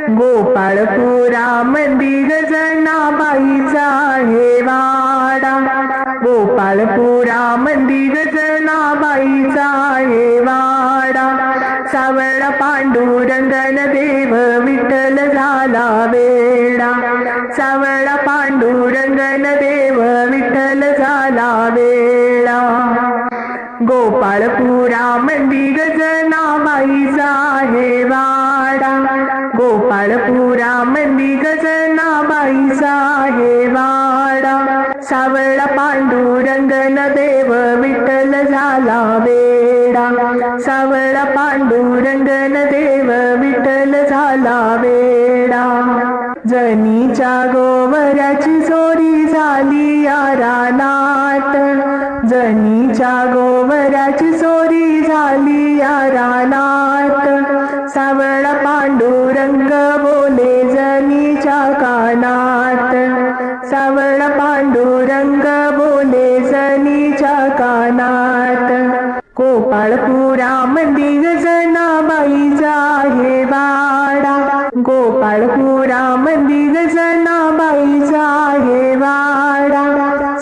गोपाळपुरा मंदी गजनाबाईचा हे वाडा, गोपाळपुरा मंदी गजनाबाईचा हे वाडा, सावळा पांडुरंगन देव विठ्ठल झाला वेडा, सावळा पांडुरंगन देव विठ्ठल झाला वेडा. गोपाळपुरा मंदी गजनाबाईचा हे वाडा, गोपाळपुरा मंदी गजनाबाईचा हे वाडा, सावळा पांडुरंगन देव विठ्ठल झाला वेडा, सावळा पांडुरंगन देव विठ्ठल झाला वेडा. जनीच्या गोवराची चोरी झाली या रानात, जनीच्या गोवराची चोरी झाली या रानात, सावळा पांडुरंग बोले जनीच्या कानात, सावळा पांडुरंग बोले जनीच्या कानात. गोपाळपुरा मंदी गजनाबाईचा हे वाडा, गोपाळपुरा मंदी गजनाबाईचा हे वाडा,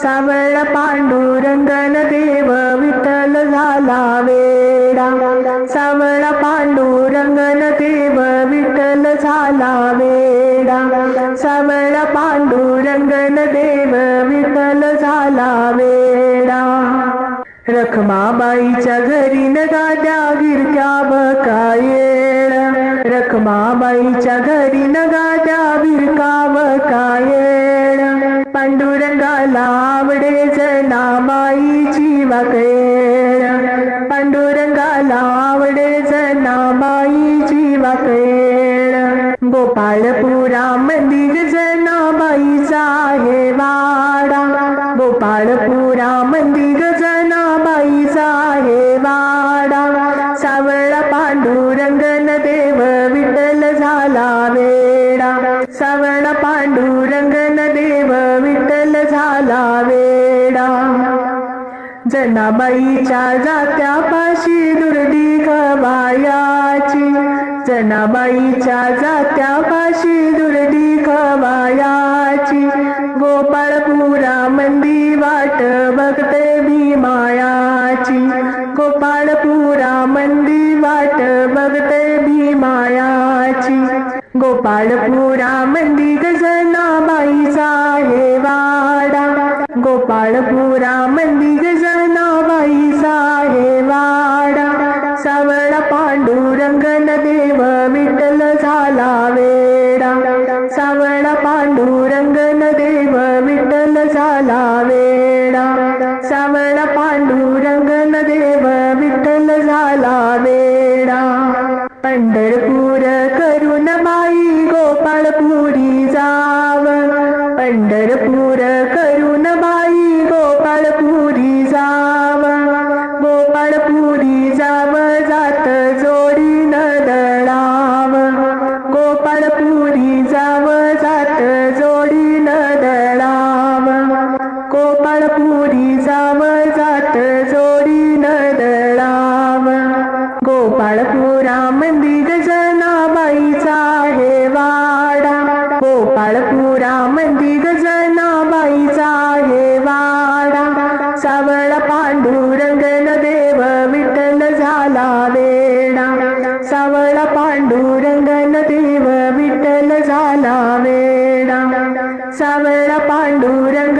सावळा पांडुरंगन देव विठ्ठल झाला वेडा, सावळा पांडुरंगन देव विठ्ठल झाला वेडा, सावळा पांडुरंगन देव विठ्ठल झाला वेडा. रखमाबाईच्या घरी न गाद्या गिरक्या बकायेळ, रखमाबाईच्या घरी न गाद्या बिरका बकायेळ, पांडुरंगाला आवडे जनाबाईची वाकळेळ, पांडुरंगाला आवडे जनाबाईची वाकळेळ. गोपाळपुरा मंदी गजनाबाईचा हे वाडा, गोपाळपुरा मंदी गजनाबाईचा हे वाडा, सावळा पांडुरंगन देव विठ्ठल झाला वेडा, सावळा पांडुरंगन देव विठ्ठल झाला वेडा. जनाबाईच्या जात्यापाशी दुर्डी खवायाची, जनाबाईच्या जात्यापाशी दुर्डी खवायाची, गोपाळपुरा मंदी वाट बघते भीमायाची, गोपाळपुरा मंदी वाट बघते भीमायाची. गोपाळपुरा मंदी गजनाबाईचा हे वाडा, गोपाळपुरा मंदी गजनाबाईचा हे वाडा, सावळा पांडुरंगन देव विठ्ठल झाला वेडा, सावळा पांडुरंगन देव विठ्ठल झाला वेडा, सावळा पांडुरंगन देव विठ्ठल झाला वेडा. पंढरपूर करून बाई गोपाळपुरी जाव, पंढरपूर करून बाई गोपाळपुरी जाव, गोपाळपुरी जाव जात जोडी न दळाव, गोपाळपुरी जाव जात जोडी न दळाव, गोपाळपुरी जाव जात जोडी न दळाव. गोपाळपुरा मंदी गजनाबाईचा हे वाडा, गोपाळपुरा मंदी गजनाबाईचा हे वाडा, सावळा पांडुरंगन देव विठ्ठल झाला वेडा, सावळा पांडुरंगन देव विठ्ठल झाला वेडा, सावळा पांडुरंग